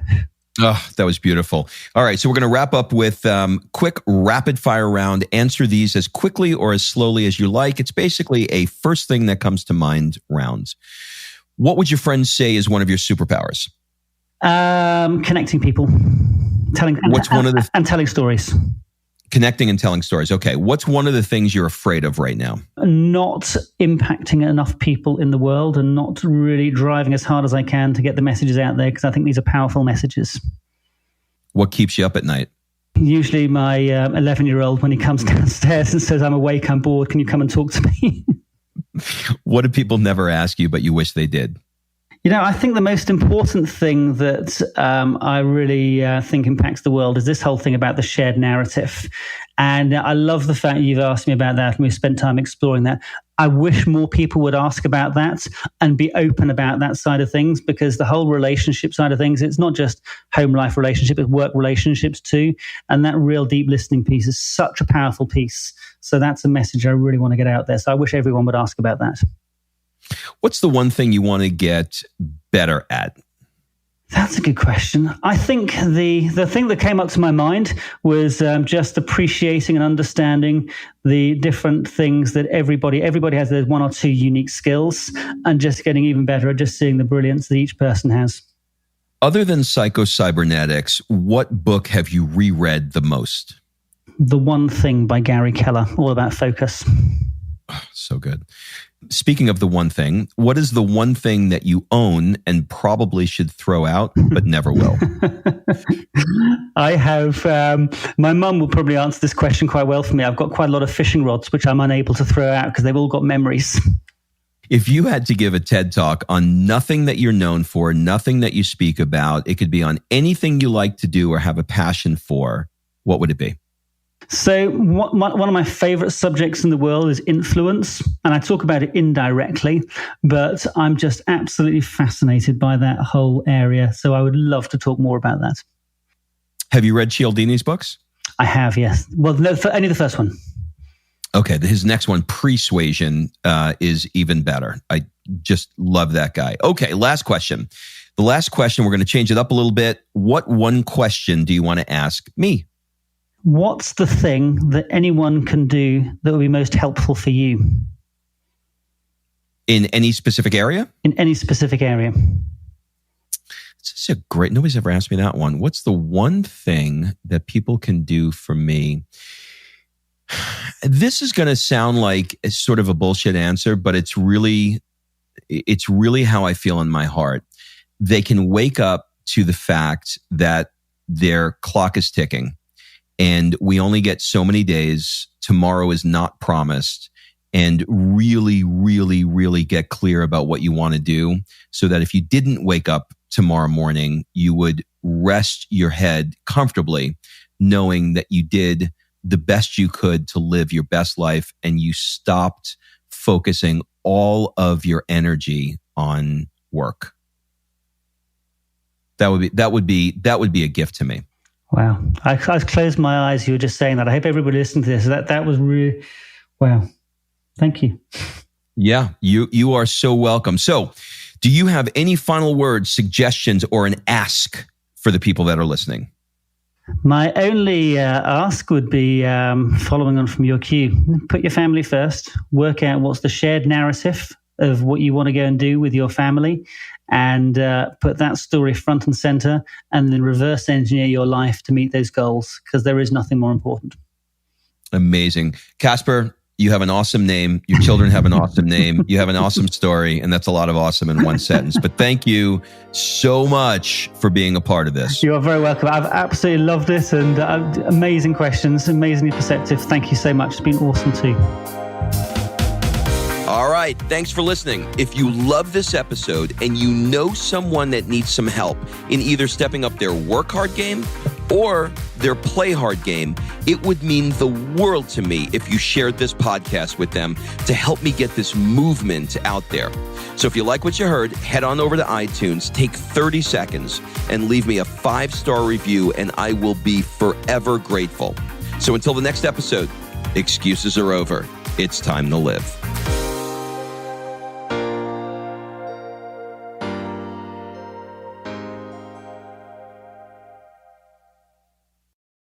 Oh, that was beautiful. All right. So we're going to wrap up with quick rapid fire round. Answer these as quickly or as slowly as you like. It's basically a first thing that comes to mind rounds. What would your friends say is one of your superpowers? Connecting people, telling stories. Connecting and telling stories. Okay. What's one of the things you're afraid of right now? Not impacting enough people in the world and not really driving as hard as I can to get the messages out there, because I think these are powerful messages. What keeps you up at night? Usually my 11-year-old, when he comes downstairs and says, I'm awake, I'm bored, can you come and talk to me? What do people never ask you, but you wish they did? You know, I think the most important thing that I really think impacts the world is this whole thing about the shared narrative. And I love the fact you've asked me about that and we've spent time exploring that. I wish more people would ask about that and be open about that side of things, because the whole relationship side of things, it's not just home life relationship, it's work relationships too. And that real deep listening piece is such a powerful piece. So that's a message I really want to get out there. So I wish everyone would ask about that. What's the one thing you want to get better at? That's a good question. I think the thing that came up to my mind was just appreciating and understanding the different things that everybody has. There's one or two unique skills, and just getting even better at just seeing the brilliance that each person has. Other than Psycho-Cybernetics, what book have you reread the most? The One Thing by Gary Keller, all about focus. Oh, so good. Speaking of the one thing, what is the one thing that you own and probably should throw out, but never will? I have, my mum will probably answer this question quite well for me. I've got quite a lot of fishing rods, which I'm unable to throw out because they've all got memories. If you had to give a TED Talk on nothing that you're known for, nothing that you speak about, it could be on anything you like to do or have a passion for, what would it be? So one of my favorite subjects in the world is influence, and I talk about it indirectly, but I'm just absolutely fascinated by that whole area. So I would love to talk more about that. Have you read Cialdini's books? I have, yes. Well, no, only the first one. Okay, his next one, Persuasion, is even better. I just love that guy. Okay, last question. The last question, we're going to change it up a little bit. What one question do you want to ask me? What's the thing that anyone can do that will be most helpful for you? In any specific area? In any specific area. This is a great, nobody's ever asked me that one. What's the one thing that people can do for me? This is going to sound like a sort of a bullshit answer, but it's really how I feel in my heart. They can wake up to the fact that their clock is ticking. And we only get so many days. Tomorrow is not promised. And really, really, really get clear about what you want to do, so that if you didn't wake up tomorrow morning, you would rest your head comfortably knowing that you did the best you could to live your best life, and you stopped focusing all of your energy on work. That would be a gift to me. Wow. I closed my eyes. You were just saying that. I hope everybody listening to this. That was really, wow. Thank you. Yeah, you are so welcome. So, do you have any final words, suggestions, or an ask for the people that are listening? My only ask would be, following on from your cue, put your family first, work out what's the shared narrative of what you want to go and do with your family, and put that story front and center, and then reverse engineer your life to meet those goals, because there is nothing more important. Amazing. Caspar, you have an awesome name. Your children have an awesome name. You have an awesome story, and that's a lot of awesome in one sentence. But thank you so much for being a part of this. You are very welcome. I've absolutely loved it, and amazing questions, amazingly perceptive. Thank you so much. It's been awesome too. All right. Thanks for listening. If you love this episode and you know someone that needs some help in either stepping up their work hard game or their play hard game, it would mean the world to me if you shared this podcast with them to help me get this movement out there. So if you like what you heard, head on over to iTunes, take 30 seconds, and leave me a 5-star review, and I will be forever grateful. So until the next episode, excuses are over. It's time to live.